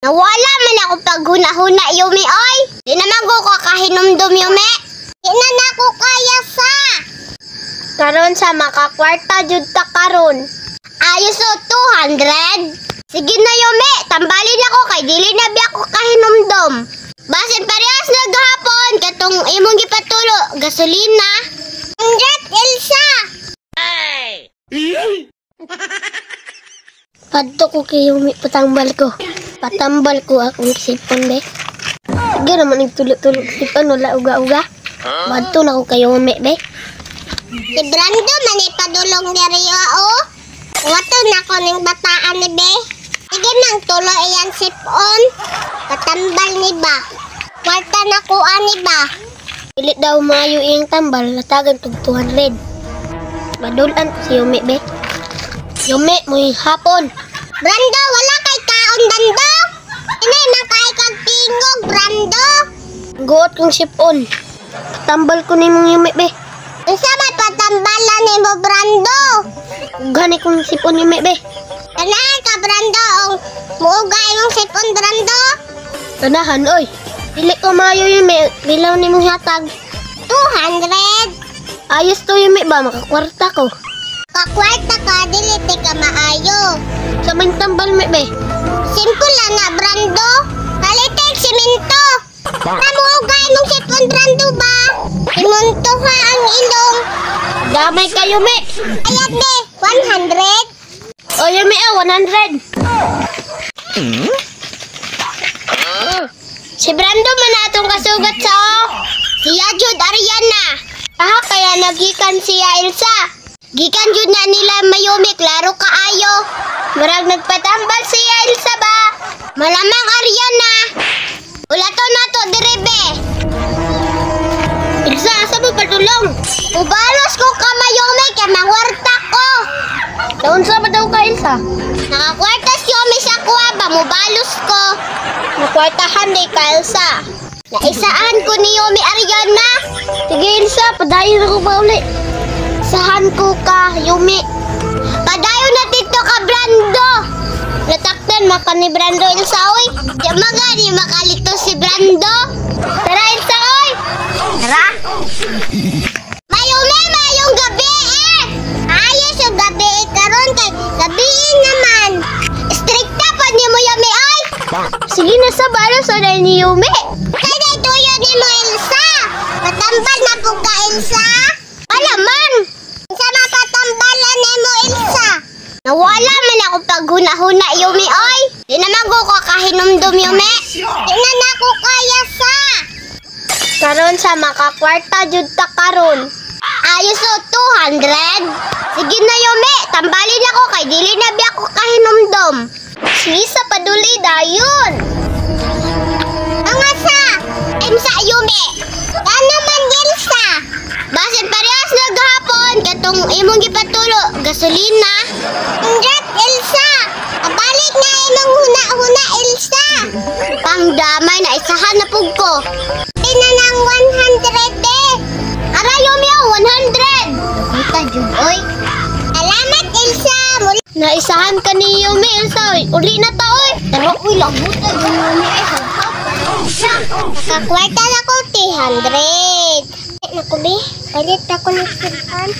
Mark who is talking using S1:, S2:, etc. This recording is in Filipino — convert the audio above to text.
S1: Nawala man ako paghuna-huna, Yumi, oy. Di naman ko kakahinumdum, Yumi. Di na ako kaya sa. Karon sa makakwarta jud ta karon. Ayos o, 200. Sige na, Yumi, tambalin ako kay dili na bi ako kahinumdum. Basin parehas na gahapon katong imong gipatulo, gasolina. 100, Elsa. Hey! Padto ko kay Yumi, patambal ko akong sipon, be. Sige naman nagtulog-tulog sipon, wala uga-uga. Padto na ko kay Yumi, be. Si Brando man ipadulong ni Rio, oh. Wato na ko ning bataan ni be. Sige nang tulo iyan sipon. Patambal ni ba. Kwarta na ko ani ba. Pilit daw maayo iyang tambal, natagan tug 200. Badulan ko si Yumi, be. Yumi, muy hapon. Brando, wala kay kaon, Brando. Inay man kay kag tingog, Brando. Guot kong sipon. Patambal ko ni mong Yumi, be. Unsa may patambalan ni mo, Brando? Gani kong sipon, Yumi, be. Tanahan ka, Brando. Muugay mong sipon, Brando. Tanahan, oy. Dili ko maayo, Yumi. Bilaw ni mong hatag. 200. Ayos to, Yumi ba? Makakwarta ko. Kakwarta ka, dili ka maayo. Sa may tambal, Yumi, be. Simple lang na, Brando. Kalitek siminto. Namuugay mong sipon, Brando ba? Imunto ha ang ilong. Damay ka, Yumi. Ayat, be. 100. O, Yumi, 100. Si Brando man atong kasugat sa siya jud Ariana. Kaya nagikan siya Elsa. Gikan jud na nila Mayumi, klaro kaayo. Murag nagpatambal siya Elsa ba? Malamang Ariana. Ulato na to direbe. Elsa, asa mo patulong? Ubalos ko ka Mayumi kay mangwarta ko. Taon sa ba daw ka Elsa? Nakakwarta si Yumi sa kuha ba? Mubalos ko. Nakwartahan day ka Elsa. Naisaan ko ni Yumi Ariana. Sige Elsa, padayon ako ba uli? Isahan ko ka Yumi. Padayon na dito ka Brando. Nataktan maka ni Brando Elsa oy. Di magani makalito si Brando. Tara Elsa oy. Tara. Mayumi, mayong gabi eh. Ayos yung gabi eh. Karon kay gabiin naman. Strikta pa ni mo Yumi oy. Sige na sa balo sa ni Yumi. Kaya tuyo ni mo Elsa. Patambal na po ka Elsa. Alaman. Sa mapatambalan ni mo Elsa. Nawala man ako paghuna-huna Yumi oy. Di naman ko kakahinumdum Yumi. Di na ako kaya sa. Karon sa makakwarta jud ta karon. Ayos o 200. Sige na Yumi, tambalin ako kay dili na bi ako kahinumdum. Sige sa paduli dayon. Mga sa Elsa Yumi. Ano man Elsa? Basin parehas na gahapon katong imong gipatulo, gasolina. 100 Elsa. Abalik na imong huna-huna Elsa. Pangdamay na isahan na pug ko. Ina nang 100 eh. Ara Yumi 100. Kita jud oy. Salamat Elsa. Naisahan ka ni Yumi Elsa oy. Uli na ta oy. Pero uy labot na Yumi ay kakwarta na ko 300. Naku be, palit ako ng sipon.